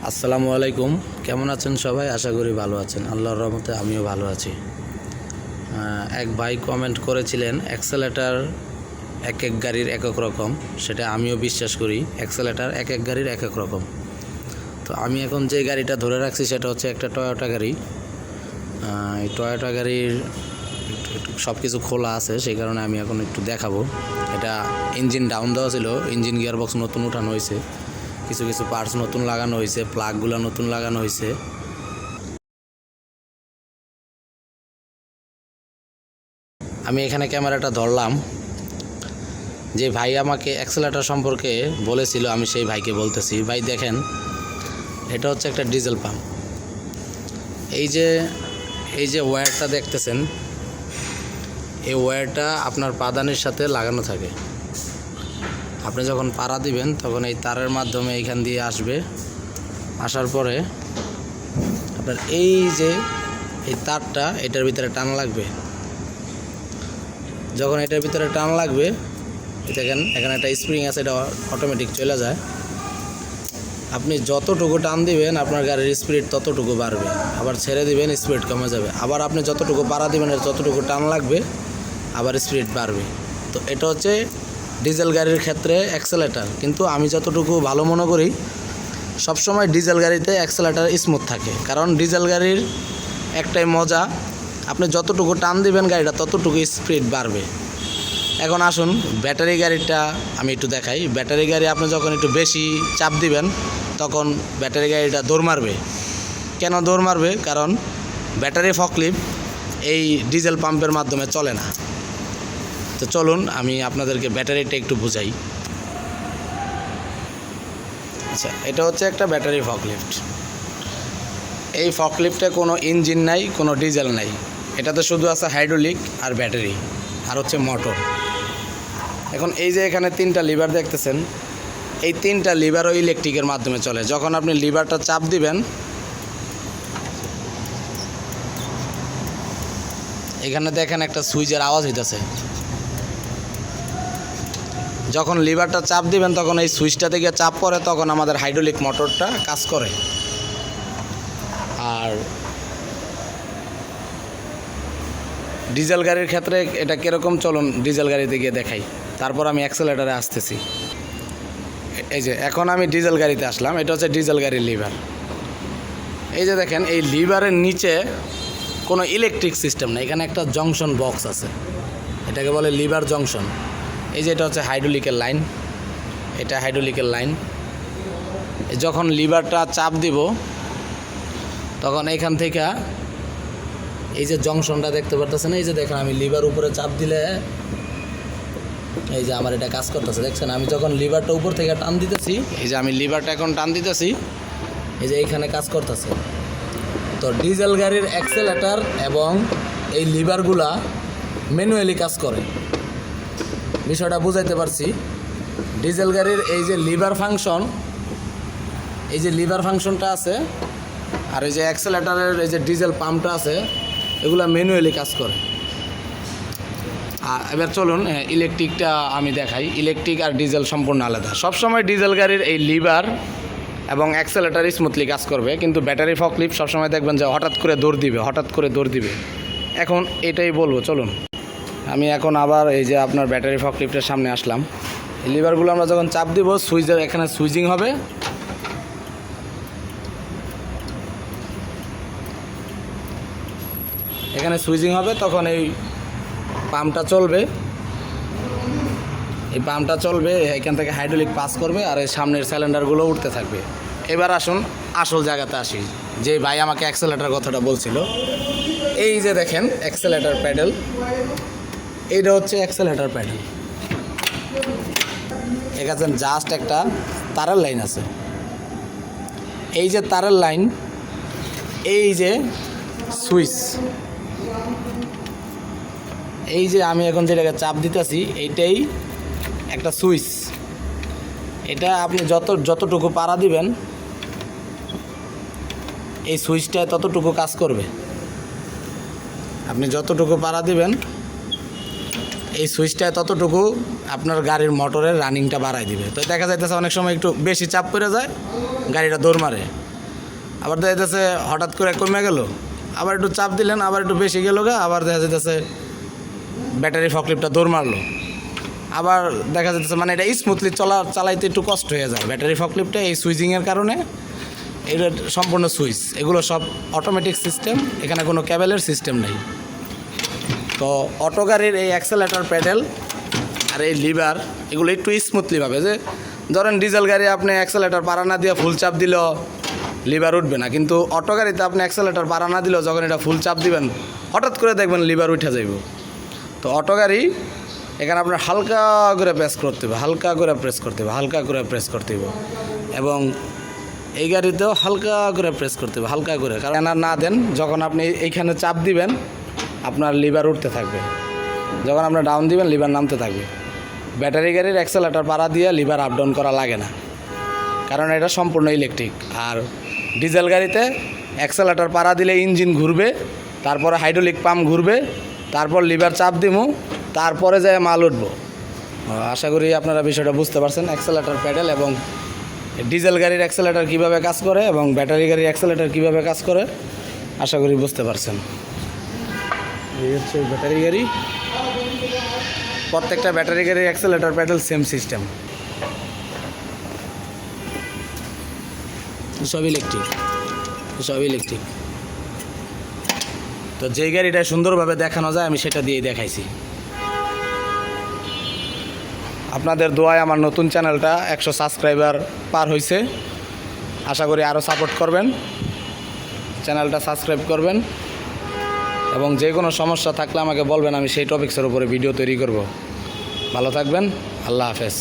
আসসালামু আলাইকুম। কেমন আছেন সবাই? আশা করি ভালো আছেন। আল্লাহর রহমতে আমিও ভালো আছি। এক ভাই কমেন্ট করেছিলেন অ্যাক্সেলেটার এক এক গাড়ির এক এক রকম। সেটা আমিও বিশ্বাস করি, অ্যাক্সেলেটার এক এক গাড়ির এক এক রকম। তো আমি এখন যে গাড়িটা ধরে রাখছি সেটা হচ্ছে একটা টয়োটা গাড়ি। এই টয়োটা গাড়ির সব কিছু খোলা আছে, সেই কারণে আমি এখন একটু দেখাবো। এটা ইঞ্জিন ডাউন দেওয়া ছিল, ইঞ্জিন গিয়ারবক্স নতুন উঠানো হয়েছে, কিছু কিছু পার্টস নতুন লাগানো হয়েছে, প্লাগগুলো নতুন লাগানো হয়েছে। আমি এখানে ক্যামেরাটা ধরলাম। যে ভাই আমাকে অ্যাক্সেলেটার সম্পর্কে বলেছিল আমি সেই ভাইকে বলতেছি। ভাই দেখেন, এটা হচ্ছে একটা ডিজেল পাম্প। এই যে ওয়্যারটা দেখতেছেন, এই ওয়্যারটা আপনার পাদানির সাথে লাগানো থাকে। আপনি যখন পাড়া দিবেন তখন এই তারের মাধ্যমে এইখান দিয়ে আসবে। আসার পরে আপনার এই তারটা এটার ভিতরে টান লাগবে। যখন এটার ভিতরে টান লাগবে, দেখেন এখানে একটা স্প্রিং আছে, এটা অটোমেটিক চলে যায়। আপনি যতটুকু টান দিবেন আপনার গাড়ির স্পিড ততটুকু বাড়বে, আবার ছেড়ে দিবেন স্পিড কমে যাবে। আবার আপনি যতটুকু পাড়া দিবেন যতটুকু টান লাগবে আবার স্পিড বাড়বে। তো এটা হচ্ছে ডিজেল গাড়ির ক্ষেত্রে অ্যাক্সেলেটার। কিন্তু আমি যতটুকু ভালো মনে করি, সবসময় ডিজেল গাড়িতে অ্যাক্সেলেটার স্মুথ থাকে, কারণ ডিজেল গাড়ির একটাই মজা, আপনি যতটুকু টান দিবেন গাড়িটা ততটুকু স্পিড বাড়বে। এখন আসুন ব্যাটারি গাড়িটা আমি একটু দেখাই। ব্যাটারি গাড়ি আপনি যখন একটু বেশি চাপ দিবেন তখন ব্যাটারি গাড়িটা দৌড় মারবে। কেন দৌড় মারবে? কারণ ব্যাটারি ফকলিফট এই ডিজেল পাম্পের মাধ্যমে চলে না। তো চলুন আমি আপনাদেরকে ব্যাটারিটা একটু বুঝাই। আচ্ছা, এটা হচ্ছে একটা ব্যাটারি ফকলিফট। এই ফকলিফটে কোনো ইঞ্জিন নাই, কোনো ডিজেল নাই, এটাতে শুধু আছে হাইড্রোলিক আর ব্যাটারি আর হচ্ছে মোটর। এখন এই যে এখানে তিনটা লিভার দেখতেছেন, এই তিনটা লিভারও ইলেকট্রিকের মাধ্যমে চলে। যখন আপনি লিভারটা চাপ দিবেন, এখানে দেখেন একটা সুইচের আওয়াজ হইতেছে। যখন লিভারটা চাপ দিবেন তখন এই সুইচটা থেকে চাপ পড়ে, তখন আমাদের হাইড্রোলিক মোটরটা কাজ করে। আর ডিজেল গাড়ির ক্ষেত্রে এটা কীরকম চলুন ডিজেল গাড়িতে গিয়ে দেখাই, তারপর আমি অ্যাক্সেলেটারে আসতেছি। এই যে এখন আমি ডিজেল গাড়িতে আসলাম, এটা হচ্ছে ডিজেল গাড়ির লিভার। এই যে দেখেন, এই লিভারের নিচে কোনো ইলেকট্রিক সিস্টেম নেই, এখানে একটা জংশন বক্স আছে, এটাকে বলে লিভার জংশন। এই যে এটা হচ্ছে হাইড্রোলিকের লাইন, এটা হাইড্রোলিকের লাইন। যখন লিভারটা চাপ দিব তখন এইখান থেকে এই যে জংশনটা দেখতে পারতেছেন, এই যে দেখেন আমি লিভার উপরে চাপ দিলে এই যে আমার এটা কাজ করতেছে, দেখছেন? আমি যখন লিভারটা উপর থেকে টান দিতেছি, এই যে আমি লিভারটা এখন টান দিতেছি, এই যে এইখানে কাজ করতেছে। তো ডিজেল গাড়ির অ্যাক্সেলেটার এবং এই লিভারগুলা ম্যানুয়ালি কাজ করে। বিষয়টা বুঝাইতে পারছি? ডিজেল গাড়ির এই যে লিভার ফাংশন, এই যে লিভার ফাংশনটা আছে, আর এই যে অ্যাক্সেলেটারের এই যে ডিজেল পাম্পটা আছে, এগুলা ম্যানুয়ালি কাজ করে। আর এবার চলুন ইলেকট্রিকটা আমি দেখাই। ইলেকট্রিক আর ডিজেল সম্পূর্ণ আলাদা। সবসময় ডিজেল গাড়ির এই লিভার এবং অ্যাক্সেলেটার স্মুথলি কাজ করবে, কিন্তু ব্যাটারি ফকলিফট সবসময় দেখবেন যে হঠাৎ করে দৌড় দিবে। এখন এটাই বলবো, চলুন আমি এখন আবার এই যে আপনার ব্যাটারি ফকলিফটের সামনে আসলাম। এই লিভারগুলো আমরা যখন চাপ দিব, সুইচের এখানে সুইচিং হবে, এখানে সুইচিং হবে, তখন এই পাম্পটা চলবে। এই পাম্পটা চলবে, এখান থেকে হাইড্রোলিক পাস করবে আর এই সামনের সিলিন্ডারগুলো উঠতে থাকবে। এবার আসুন আসল জায়গাতে আসি, যে ভাই আমাকে অ্যাক্সেলেটার কথাটা বলছিল। এই যে দেখেন অ্যাক্সেলেটার প্যাডেল, এইটা হচ্ছে অ্যাক্সেলেটার প্যাডেল। এখানে জাস্ট একটা তারের লাইন আছে, এই যে তারের লাইন, এই যে সুইচ, এই যে আমি এখন যেটাকে চাপ দিতেছি এইটাই একটা সুইচ। এটা আপনি যতটুকু পাড়া দিবেন এই সুইচটায় ততটুকু কাজ করবে। আপনি যতটুকু পাড়া দিবেন এই সুইচটায় ততটুকু আপনার গাড়ির মোটরের রানিংটা বাড়াই দিবে। তো দেখা যাইতেছে অনেক সময় একটু বেশি চাপ পড়ে যায়, গাড়িটা দৌড় মারে। আবার দেখা যাচ্ছে হঠাৎ করে কমে গেল, আবার একটু চাপ দিলেন, আবার একটু বেশি গেল গা, আবার দেখা যাচ্ছে ব্যাটারি ফকলিফটটা দৌড় মারলো। আবার দেখা যাচ্ছে মানে এটা স্মুথলি চালাইতে একটু কষ্ট হয়ে যায় ব্যাটারি ফকলিফটে, এই সুইচিংয়ের কারণে। এটা সম্পূর্ণ সুইচ, এগুলো সব অটোমেটিক সিস্টেম, এখানে কোনো ক্যাবেলের সিস্টেম নেই। তো অটো গাড়ির এই অ্যাক্সেলেটর প্যাডেল আর এই লিভার এগুলো একটু স্মুথলিভাবে, যে ধরেন ডিজেল গাড়ি আপনি অ্যাক্সেলেটর পাড়া না দিয়ে ফুল চাপ দিলেও লিভার উঠবে না, কিন্তু অটো গাড়িতে আপনি অ্যাক্সেলেটর পাড়া না দিলেও যখন এটা ফুল চাপ দিবেন হঠাৎ করে দেখবেন লিভার উঠে যাইব। তো অটো গাড়ি এখানে আপনার হালকা করে প্রেস করতে হবে, হালকা করে প্রেস করতে হবে, হালকা করে প্রেস করতে হবে। এবং এই গাড়িতেও হালকা করে প্রেস করতে হবে, হালকা করে, কারণ না দেন যখন আপনি এইখানে চাপ দিবেন আপনার লিভার উঠতে থাকবে, যখন আপনার ডাউন দিবেন লিভার নামতে থাকবে। ব্যাটারি গাড়ির অ্যাক্সেলেটর পাড়া দিয়ে লিভার আপ ডাউন করা লাগে না, কারণ এটা সম্পূর্ণ ইলেকট্রিক। আর ডিজেল গাড়িতে অ্যাক্সেলেটর পাড়া দিলে ইঞ্জিন ঘুরবে, তারপরে হাইড্রোলিক পাম্প ঘুরবে, তারপর লিভার চাপ দিমু, তারপরে যায় মাল উঠবো। আশা করি আপনারা বিষয়টা বুঝতে পারছেন, অ্যাক্সেলেটর প্যাডেল এবং ডিজেল গাড়ির অ্যাক্সেলেটর কীভাবে কাজ করে এবং ব্যাটারি গাড়ির অ্যাক্সেলেটর কীভাবে কাজ করে, আশা করি বুঝতে পারছেন। এই হচ্ছে ব্যাটারি গাড়ি, প্রত্যেকটা ব্যাটারি গাড়ির অ্যাক্সেলেটর প্যাডেল সেম সিস্টেম, সব ইলেকট্রিক, সব ইলেকট্রিক। তো যেই গাড়িটা সুন্দরভাবে দেখানো যায় আমি সেটা দিয়েই দেখাইছি। আপনাদের দোয়ায় আমার নতুন চ্যানেলটা 100 সাবস্ক্রাইবার পার হয়েছে, আশা করি আরও সাপোর্ট করবেন, চ্যানেলটা সাবস্ক্রাইব করবেন এবং যে কোনো সমস্যা থাকলে আমাকে বলবেন, আমি সেই টপিক্সের উপরে ভিডিও তৈরি করব। ভালো থাকবেন, আল্লাহ হাফেজ।